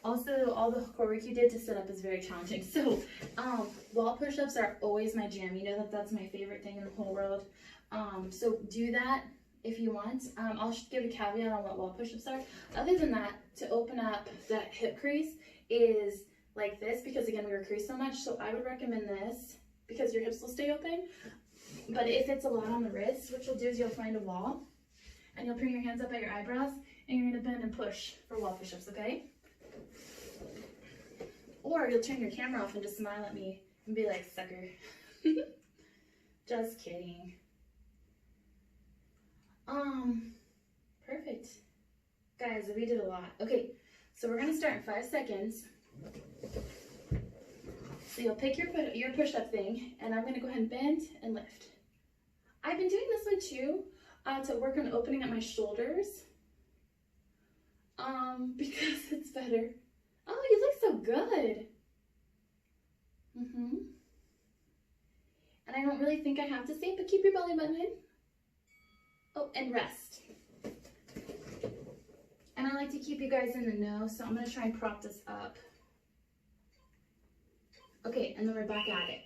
Also, all the core work you did to sit up is very challenging. So, wall push-ups are always my jam. You know that's my favorite thing in the whole world. So do that if you want. I'll just give a caveat on what wall push-ups are. Other than that, to open up that hip crease is like this, because again, we were creased so much. So I would recommend this because your hips will stay open. But if it's a lot on the wrists, what you'll do is you'll find a wall and you'll bring your hands up at your eyebrows and you're gonna bend and push for wall push-ups, okay? Or you'll turn your camera off and just smile at me and be like, sucker. Just kidding. Perfect. Guys, we did a lot. Okay, so we're gonna start in 5 seconds. So you'll pick your push-up thing, and I'm gonna go ahead and bend and lift. I've been doing this one too, to work on opening up my shoulders, because it's better. Oh, you look so good. And I don't really think I have to say it, but keep your belly button in. Oh, and rest. And I like to keep you guys in the know, so I'm gonna try and prop this up. Okay, and then we're back at it.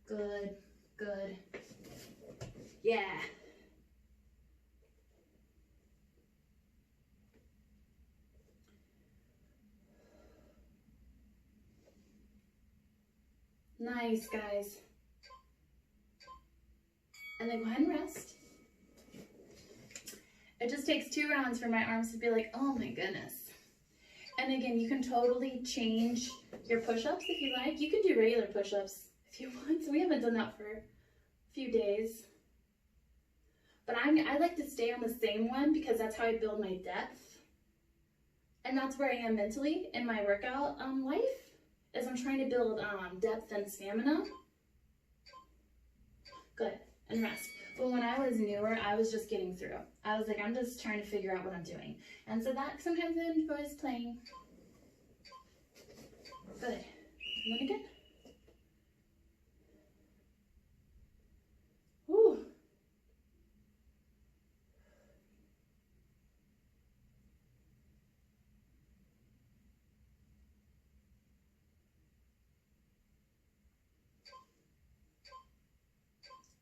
Good, good. Yeah. Nice, guys. And then go ahead and rest. It just takes 2 rounds for my arms to be like, oh my goodness. And again, you can totally change your push-ups if you like. You can do regular push-ups if you want. So we haven't done that for a few days. But I like to stay on the same one because that's how I build my depth. And that's where I am mentally in my workout life, is I'm trying to build depth and stamina. Good, and rest. But when I was newer, I was just getting through. I was like, I'm just trying to figure out what I'm doing. And so that sometimes involves playing. Good, and then again. Woo.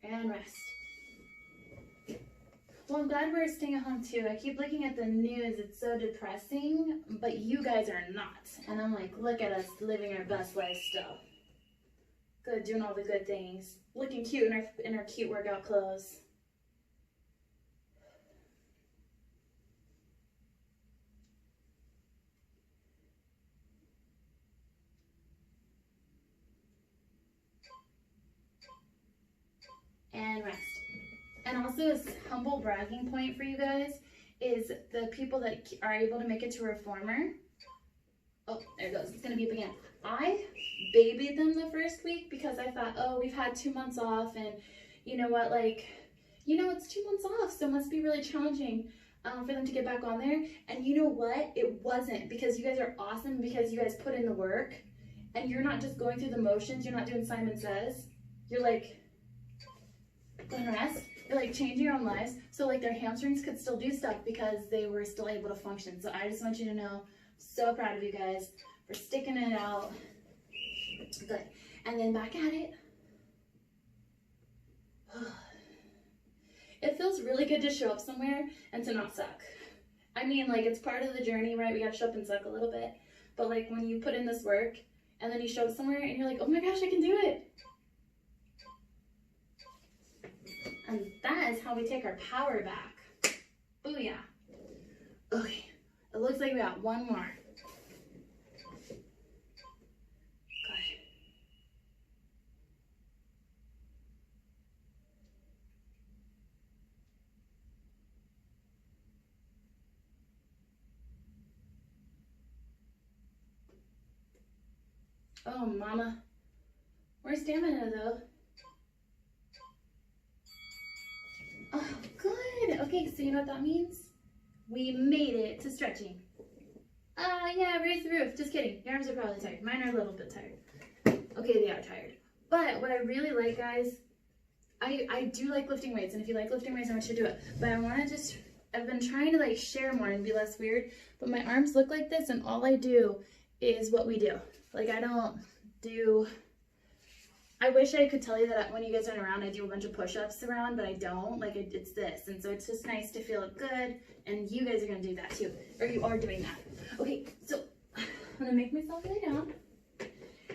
And rest. Well, I'm glad we're staying at home too. I keep looking at the news. It's so depressing, but you guys are not. And I'm like, look at us living our best life still. Good, doing all the good things. Looking cute in our cute workout clothes. And rest. And also a humble bragging point for you guys is the people that are able to make it to reformer. Oh, there it goes. It's going to be up again. I babied them the first week because I thought, oh, we've had 2 months off, and you know what, like, you know, it's 2 months off, so it must be really challenging for them to get back on there. And you know what? It wasn't, because you guys are awesome, because you guys put in the work, and you're not just going through the motions. You're not doing Simon Says. You're like, and rest. You're like changing your own lives. So like their hamstrings could still do stuff because they were still able to function. So I just want you to know, I'm so proud of you guys for sticking it out. Good. And then back at it. It feels really good to show up somewhere and to not suck. I mean, like, it's part of the journey, right? We gotta show up and suck a little bit. But like when you put in this work and then you show up somewhere and you're like, oh my gosh, I can do it. And that is how we take our power back. Booyah. Okay, it looks like we got one more. Good. Oh, mama. Where's stamina though? Oh, good. Okay, so you know what that means? We made it to stretching. Yeah, raise the roof. Just kidding. Your arms are probably tired. Mine are a little bit tired. Okay, they are tired. But what I really like, guys, I do like lifting weights. And if you like lifting weights, I want you to do it. But I want to just, I've been trying to like share more and be less weird. But my arms look like this, and all I do is what we do. Like, I don't do... I wish I could tell you that when you guys aren't around, I do a bunch of push-ups around, but I don't. Like, it's this. And so it's just nice to feel good, and you guys are going to do that too. Or you are doing that. Okay, so I'm going to make myself lay down, and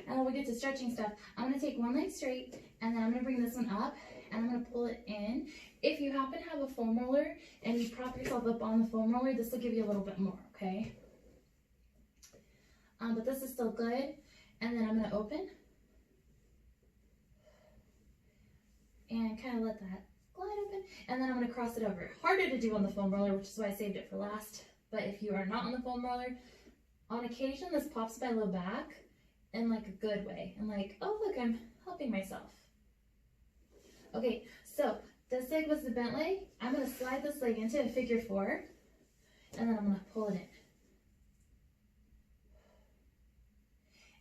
then we'll get to stretching stuff. I'm going to take one leg straight, and then I'm going to bring this one up, and I'm going to pull it in. If you happen to have a foam roller, and you prop yourself up on the foam roller, this will give you a little bit more, okay? But this is still good. And then I'm going to open. And kind of let that glide open. And then I'm going to cross it over. Harder to do on the foam roller, which is why I saved it for last. But if you are not on the foam roller, on occasion this pops my low back in like a good way. I'm like, oh look, I'm helping myself. Okay, so this leg was the bent leg. I'm going to slide this leg into a figure 4. And then I'm going to pull it in.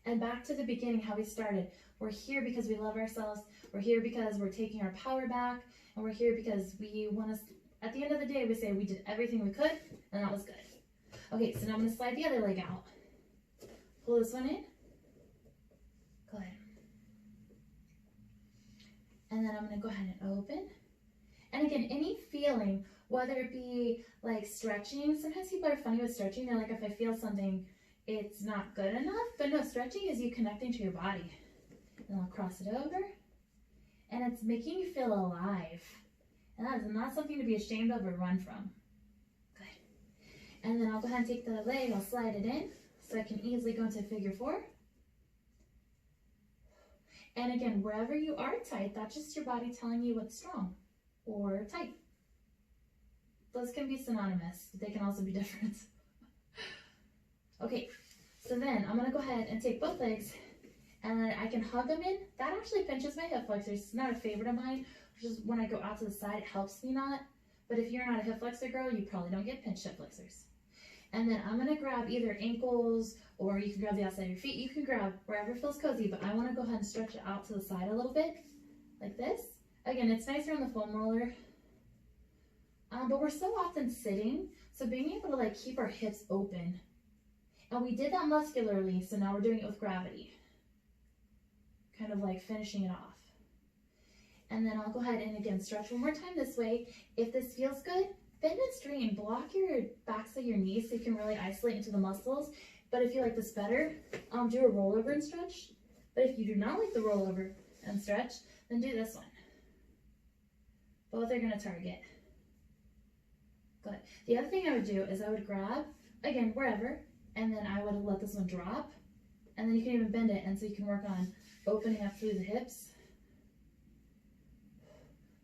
And back to the beginning, how we started. We're here because we love ourselves. We're here because we're taking our power back. And we're here because we want to, at the end of the day, we say we did everything we could, and that was good. Okay, so now I'm going to slide the other leg out. Pull this one in. Go ahead. And then I'm going to go ahead and open. And again, any feeling, whether it be like stretching, sometimes people are funny with stretching. They're like, if I feel something, it's not good enough. But no, stretching is you connecting to your body. And I'll cross it over. And it's making you feel alive. And that is not something to be ashamed of or run from. Good. And then I'll go ahead and take the leg, I'll slide it in so I can easily go into figure 4. And again, wherever you are tight, that's just your body telling you what's strong or tight. Those can be synonymous, but they can also be different. Okay, so then I'm going to go ahead and take both legs, and then I can hug them in. That actually pinches my hip flexors. It's not a favorite of mine, which is when I go out to the side, it helps me not. But if you're not a hip flexor girl, you probably don't get pinched hip flexors. And then I'm going to grab either ankles, or you can grab the outside of your feet. You can grab wherever feels cozy, but I want to go ahead and stretch it out to the side a little bit, like this. Again, it's nicer on the foam roller, but we're so often sitting, so being able to like keep our hips open. And we did that muscularly, so now we're doing it with gravity. Kind of like finishing it off. And then I'll go ahead and again stretch one more time this way. If this feels good, bend and straighten. Block your backs of your knees so you can really isolate into the muscles. But if you like this better, do a rollover and stretch. But if you do not like the rollover and stretch, then do this one. Both are gonna target. Good. The other thing I would do is I would grab, again, wherever, and then I would let this one drop, and then you can even bend it, and so you can work on opening up through the hips.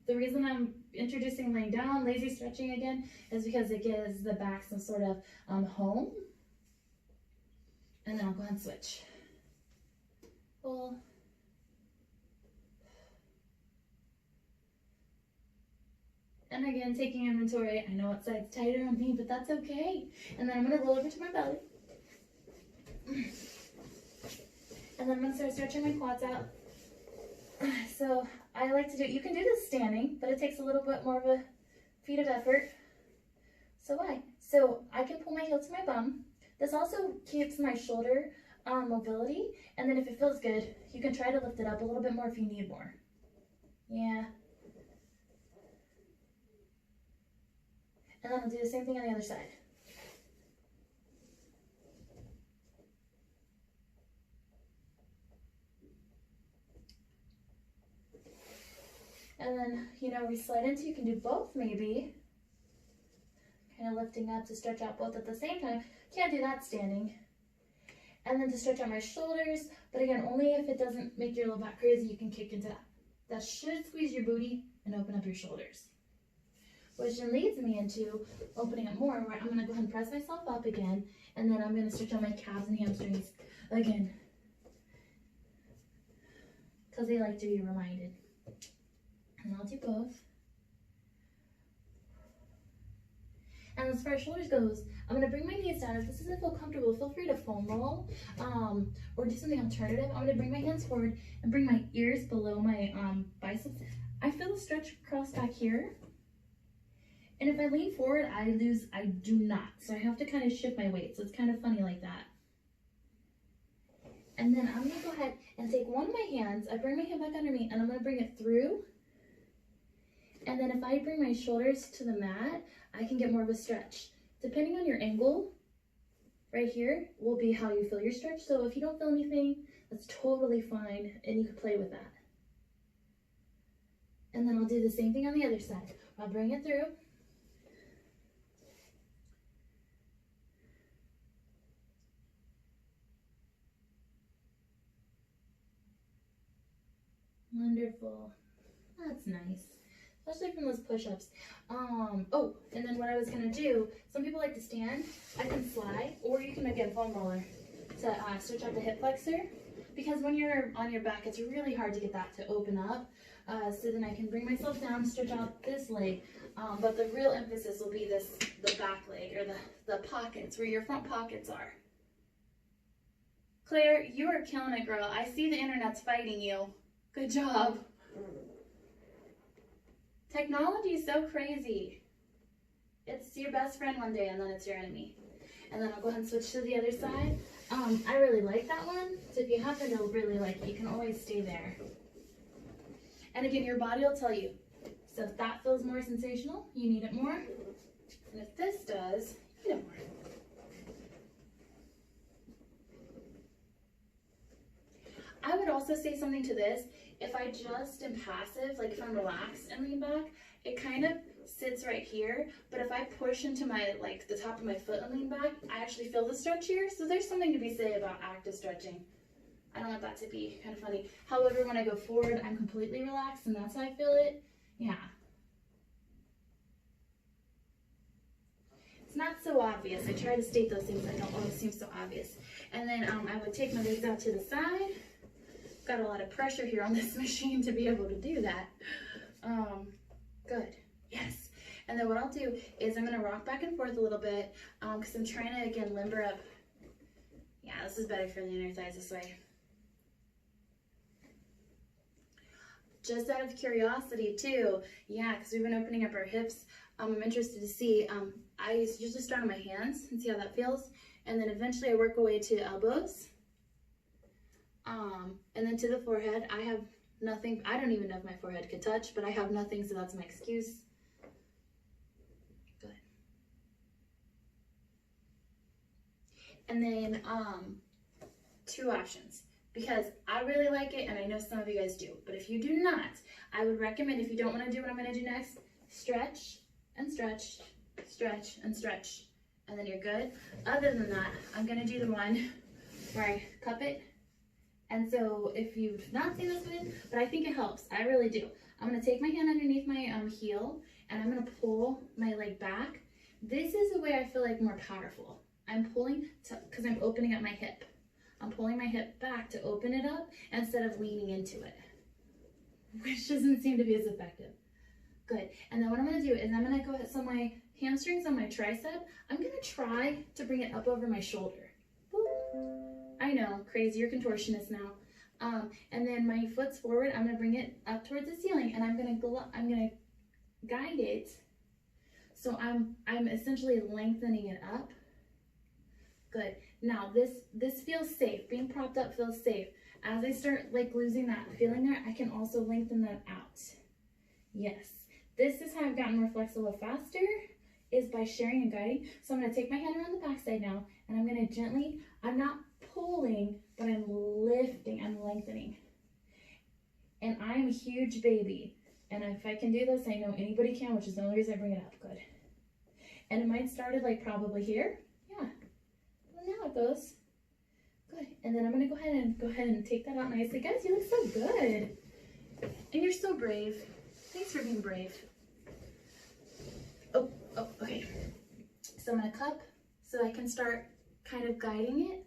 The reason I'm introducing laying down, lazy stretching again, is because it gives the back some sort of home. And then I'll go ahead and switch. Pull. And again, taking inventory. I know what side's tighter on me, but that's okay. And then I'm gonna roll over to my belly. And then I'm gonna start stretching my quads out. So I like to do, you can do this standing, but it takes a little bit more of a feat of effort. So why? So I can pull my heel to my bum. This also keeps my shoulder mobility. And then if it feels good, you can try to lift it up a little bit more if you need more. Yeah. And then I'll do the same thing on the other side. And then, you know, we slide into, you can do both maybe. Kind of lifting up to stretch out both at the same time. Can't do that standing. And then to stretch out my shoulders, but again, only if it doesn't make your low back crazy, you can kick into that. That should squeeze your booty and open up your shoulders. Which then leads me into opening up more, where I'm gonna go ahead and press myself up again, and then I'm gonna stretch out my calves and hamstrings again. Because they like to be reminded. And I'll do both. And as far as shoulders goes, I'm gonna bring my knees down. If this doesn't feel comfortable, feel free to foam roll or do something alternative. I'm gonna bring my hands forward and bring my ears below my biceps. I feel a stretch across back here. And if I lean forward, I do not. So I have to kind of shift my weight. So it's kind of funny like that. And then I'm gonna go ahead and take one of my hands, I bring my hand back under me, and I'm gonna bring it through. And then if I bring my shoulders to the mat, I can get more of a stretch. Depending on your angle, right here will be how you feel your stretch. So if you don't feel anything, that's totally fine, and you can play with that. And then I'll do the same thing on the other side. I'll bring it through. Wonderful. That's nice. Especially from those push-ups. Oh, and then what I was gonna do, some people like to stand. I can slide, or you can again foam roller to stretch out the hip flexor. Because when you're on your back, it's really hard to get that to open up. So then I can bring myself down, stretch out this leg. But the real emphasis will be the back leg, or the pockets, where your front pockets are. Claire, you are killing it, girl. I see the internet's fighting you. Good job. Technology is so crazy. It's your best friend one day, and then it's your enemy. And then I'll go ahead and switch to the other side. I really like that one. So if you happen to really like it, you can always stay there. And again, your body will tell you. So if that feels more sensational, you need it more. And if this does, you need it more. I would also say something to this. If I just am passive, like if I'm relaxed and lean back, it kind of sits right here. But if I push into my, like the top of my foot and lean back, I actually feel the stretch here. So there's something to be said about active stretching. I don't want that to be kind of funny. However, when I go forward, I'm completely relaxed, and that's how I feel it. Yeah. It's not so obvious. I try to state those things that don't always seem so obvious. And then I would take my legs out to the side. Got a lot of pressure here on this machine to be able to do that. Good. Yes. And then what I'll do is I'm going to rock back and forth a little bit because I'm trying to, again, limber up. Yeah, this is better for the inner thighs this way. Just out of curiosity too, yeah, because we've been opening up our hips. I'm interested to see, I usually start on my hands and see how that feels. And then eventually I work away to elbows. And then to the forehead. I have nothing. I don't even know if my forehead could touch, but I have nothing, so that's my excuse. Good. And then two options. because I really like it and I know some of you guys do. But if you do not, I would recommend, if you don't want to do what I'm going to do next, stretch and stretch, stretch and stretch, and then you're good. Other than that, I'm going to do the one where I cup it. And so if you've not seen this one, but I think it helps, I really do. I'm going to take my hand underneath my heel and I'm going to pull my leg back. This is the way I feel like more powerful. I'm pulling because I'm opening up my hip. I'm pulling my hip back to open it up instead of leaning into it, which doesn't seem to be as effective. Good. And then what I'm going to do is I'm going to go ahead, so my hamstrings on my tricep, I'm going to try to bring it up over my shoulder. Boop. I know, crazy, you're contortionist now. And then my foot's forward, I'm going to bring it up towards the ceiling and I'm going to guide it. So I'm essentially lengthening it up. Good. Now this feels safe. Being propped up feels safe. As I start like losing that feeling there, I can also lengthen that out. Yes. This is how I've gotten more flexible faster, is by sharing and guiding. So I'm going to take my hand around the back side now and I'm going to gently, I'm not pulling, but I'm lifting, I'm lengthening. And I'm a huge baby. And if I can do this, I know anybody can, which is the only reason I bring it up. Good. And it might started like probably here. Yeah. Well, now it goes. Good. And then I'm going to go ahead and take that out nicely. Guys, you look so good. And you're so brave. Thanks for being brave. Oh, okay. So I'm going to cup so I can start kind of guiding it.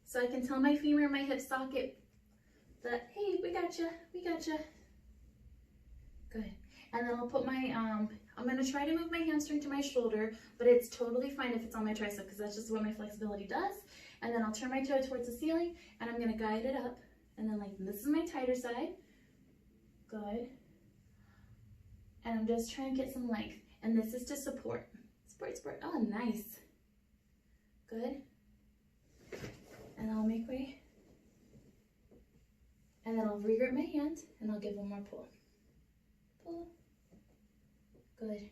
So I can tell my femur and my hip socket that, hey, we got you. Good. And then I'll put my, I'm going to try to move my hamstring to my shoulder, but it's totally fine if it's on my tricep because that's just what my flexibility does. And then I'll turn my toe towards the ceiling and I'm going to guide it up and then lengthen. This is my tighter side. Good. And I'm just trying to get some length. And this is to support. Support. Oh, nice. Good. And I'll make way. And then I'll regrip my hand and I'll give one more pull. Pull. Good.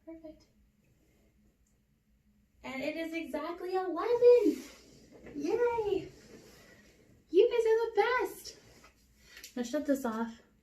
Perfect. And it is exactly 11. Yay! You guys are the best. Let's shut this off.